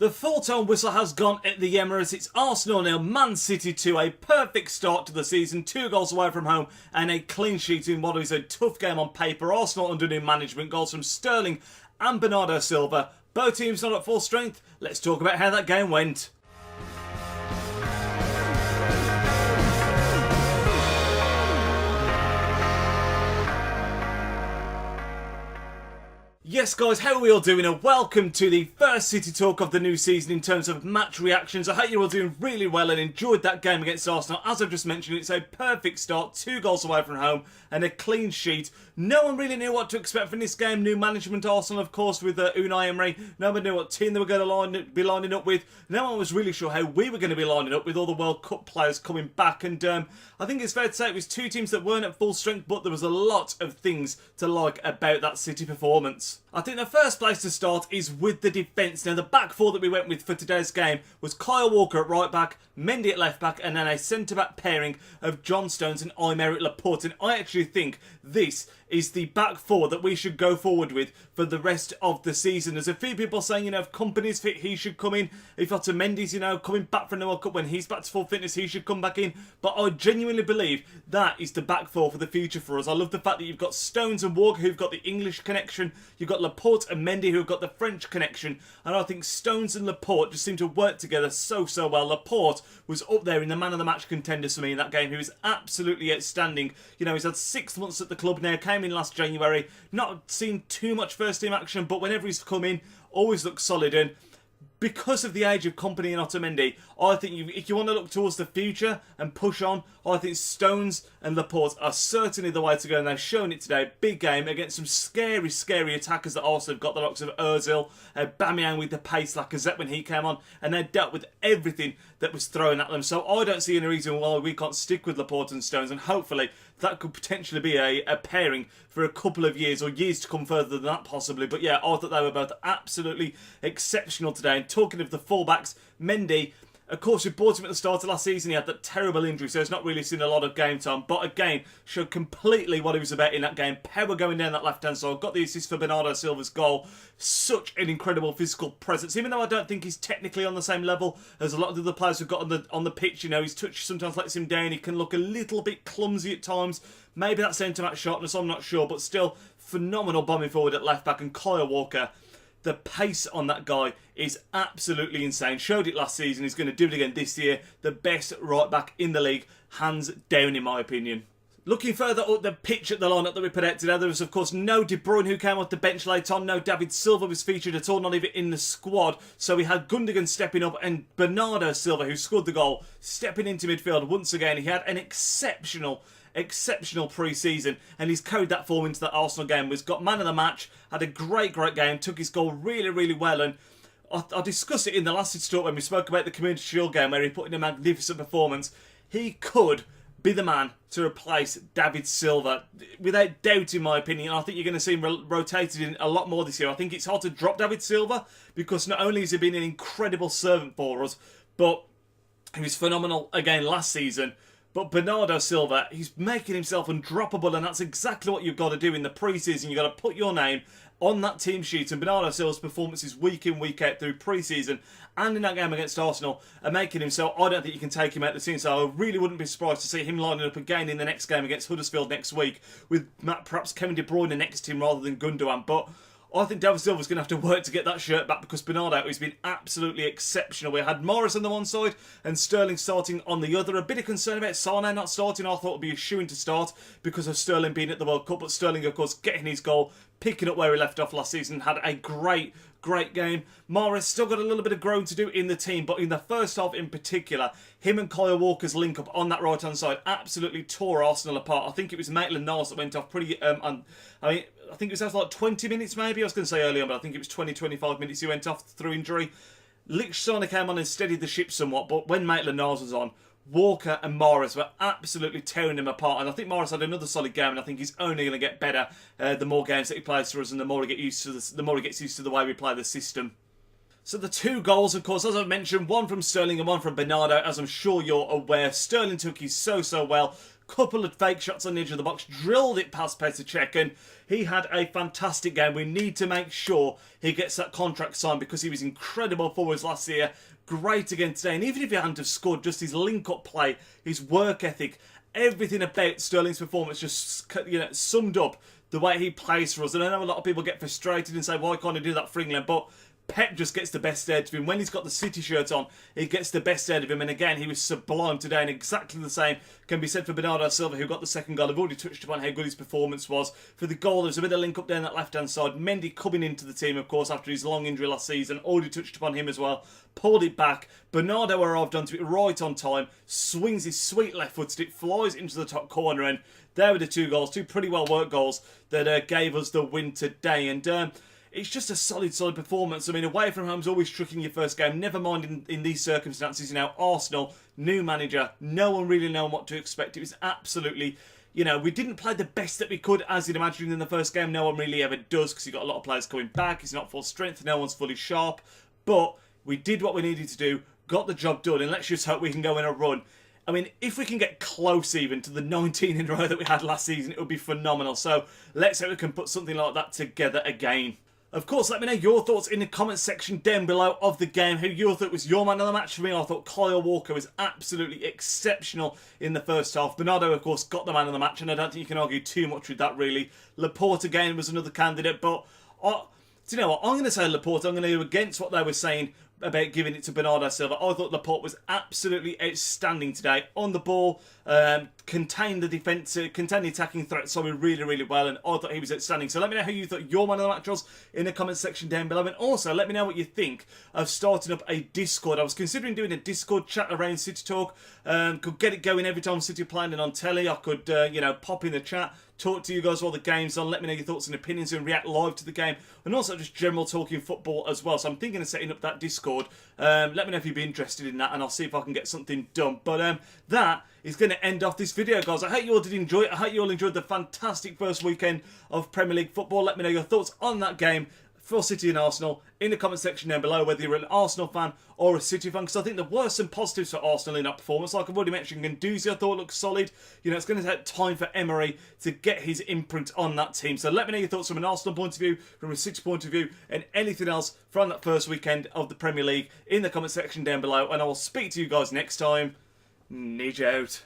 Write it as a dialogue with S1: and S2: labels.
S1: The full-time whistle has gone at the Emirates. It's Arsenal 0, Man City 2. A perfect start to the season. 2 goals away from home and a clean sheet in what is a tough game on paper. Arsenal under new management. Goals from Sterling and Bernardo Silva. Both teams not at full strength. Let's talk about how that game went. Yes guys, how are we all doing, and welcome to the first City Talk of the new season in terms of match reactions. I hope you're all doing really well and enjoyed that game against Arsenal. As I've just mentioned, it's a perfect start, 2 goals away from home and a clean sheet. No one really knew what to expect from this game. New management Arsenal, of course, with Unai Emery. No one knew what team they were going to be lining up with. No one was really sure how we were going to be lining up with all the World Cup players coming back. And I think it's fair to say it was 2 teams that weren't at full strength, but there was a lot of things to like about that City performance. I think the first place to start is with the defence. Now, the back 4 that we went with for today's game was Kyle Walker at right back, Mendy at left back, and then a centre-back pairing of John Stones and Aymeric Laporte. And I actually think this is the back 4 that we should go forward with for the rest of the season. There's a few people saying, if Kompany's fit, he should come in. If Otamendi's, coming back from the World Cup, when he's back to full fitness, he should come back in. But I genuinely believe that is the back 4 for the future for us. I love the fact that you've got Stones and Walker who've got the English connection. You've got Laporte and Mendy who've got the French connection. And I think Stones and Laporte just seem to work together so well. Laporte was up there in the man of the match contenders for me in that game. He was absolutely outstanding. He's had 6 months at the club now, came in last January. Not seen too much first team action, but whenever he's come in, always looks solid. And because of the age of Kompany and Otamendi, I think if you want to look towards the future and push on, I think Stones and Laporte are certainly the way to go, and they've shown it today. Big game against some scary attackers that also have got the likes of Ozil, Aubameyang with the pace, Lacazette when he came on, and they dealt with everything that was thrown at them. So I don't see any reason why we can't stick with Laporte and Stones, and hopefully that could potentially be a pairing for a couple of years, or years to come further than that possibly. But yeah, I thought they were both absolutely exceptional today. And talking of the fullbacks, Mendy, of course, we bought him at the start of last season. He had that terrible injury, so he's not really seen a lot of game time. But again, showed completely what he was about in that game. Power going down that left-hand side. Got the assist for Bernardo Silva's goal. Such an incredible physical presence. Even though I don't think he's technically on the same level as a lot of the other players who've got on the pitch. His touch sometimes lets him down. He can look a little bit clumsy at times. Maybe that's centre-back sharpness, I'm not sure. But still, phenomenal bombing forward at left-back. And Kyle Walker, the pace on that guy is absolutely insane. Showed it last season. He's going to do it again this year. The best right back in the league, hands down in my opinion. Looking further up the pitch at the lineup that we put out today, there was of course no De Bruyne who came off the bench late on. No David Silva was featured at all, not even in the squad. So we had Gundogan stepping up and Bernardo Silva, who scored the goal, stepping into midfield once again. He had an exceptional pre-season, and he's carried that form into the Arsenal game. Was got man of the match, had a great game, took his goal really well. And I discussed it in the last talk when we spoke about the Community Shield game where he put in a magnificent performance. He could be the man to replace David Silva, without doubt, in my opinion. I think you're going to see him rotated in a lot more this year. I think it's hard to drop David Silva because not only has he been an incredible servant for us, but he was phenomenal again last season. But Bernardo Silva, he's making himself undroppable, and that's exactly what you've got to do in the pre-season. You've got to put your name on that team sheet, and Bernardo Silva's performances week in, week out through pre-season and in that game against Arsenal are making him so I don't think you can take him out of the team. So I really wouldn't be surprised to see him lining up again in the next game against Huddersfield next week with perhaps Kevin De Bruyne next to him rather than Gundogan. But I think David Silva's going to have to work to get that shirt back because Bernardo has been absolutely exceptional. We had Morris on the one side and Sterling starting on the other. A bit of concern about Sane not starting. I thought it would be a shoo-in to start because of Sterling being at the World Cup. But Sterling, of course, getting his goal, picking up where he left off last season, had a great game. Morris still got a little bit of growing to do in the team, but in the first half in particular, him and Kyle Walker's link up on that right hand side absolutely tore Arsenal apart. I think it was Maitland-Niles that went off pretty. I think it was after like 20 minutes maybe. I was going to say earlier, but I think it was 20-25 minutes he went off through injury. Lichtsteiner came on and steadied the ship somewhat, but when Maitland-Niles was on, Walker and Morris were absolutely tearing him apart, and I think Morris had another solid game, and I think he's only going to get better the more games that he plays for us, and the more he gets used to the way we play the system. So the 2 goals, of course, as I've mentioned, one from Sterling and one from Bernardo. As I'm sure you're aware, Sterling took his so well. couple of fake shots on the edge of the box, drilled it past Petr Cech, and he had a fantastic game. We need to make sure he gets that contract signed because he was incredible for us last year. Great again today, and even if he hadn't have scored, just his link-up play, his work ethic, everything about Sterling's performance just, summed up the way he plays for us. And I know a lot of people get frustrated and say, why can't he do that for England? But Pep just gets the best out of him. When he's got the City shirt on, he gets the best out of him. And again, he was sublime today. And exactly the same can be said for Bernardo Silva, who got the second goal. I've already touched upon how good his performance was. For the goal, there's a bit of link up down that left-hand side. Mendy coming into the team, of course, after his long injury last season. Already touched upon him as well. Pulled it back. Bernardo arrived onto it right on time. Swings his sweet left foot stick. Flies into the top corner. And there were the two goals. Two pretty well-worked goals that gave us the win today. And it's just a solid performance. I mean, away from home's always tricky in your first game. Never mind in these circumstances. Arsenal, new manager, no one really knowing what to expect. It was absolutely, we didn't play the best that we could, as you'd imagine in the first game. No one really ever does because you've got a lot of players coming back. It's not full strength. No one's fully sharp. But we did what we needed to do, got the job done, and let's just hope we can go in a run. I mean, if we can get close even to the 19 in a row that we had last season, it would be phenomenal. So let's hope we can put something like that together again. Of course, let me know your thoughts in the comments section down below of the game. Who you thought was your man of the match. For me, I thought Kyle Walker was absolutely exceptional in the first half. Bernardo, of course, got the man of the match, and I don't think you can argue too much with that, really. Laporte, again, was another candidate, but do you know what? I'm going to say Laporte. I'm going to go against what they were saying about giving it to Bernardo Silva. I thought Laporte was absolutely outstanding today. On the ball, contained the defence, contained the attacking threat, really, really well, and I thought he was outstanding. So let me know who you thought your man of the match was in the comments section down below, and also let me know what you think of starting up a Discord. I was considering doing a Discord chat around City Talk. Could get it going every time City playing and on telly. I could, pop in the chat, talk to you guys while the game's on, let me know your thoughts and opinions and react live to the game, and also just general talking football as well. So I'm thinking of setting up that Discord. Let me know if you'd be interested in that, and I'll see if I can get something done. But that is going to end off this video, guys. I hope you all did enjoy it. I hope you all enjoyed the fantastic first weekend of Premier League football. Let me know your thoughts on that game for City and Arsenal in the comment section down below, whether you're an Arsenal fan or a City fan, because I think there were some positives for Arsenal in that performance. Like I've already mentioned, Guendouzi I thought looked solid. It's going to take time for Emery to get his imprint on that team. So let me know your thoughts from an Arsenal point of view, from a City point of view, and anything else from that first weekend of the Premier League in the comment section down below. And I will speak to you guys next time. Nidge out.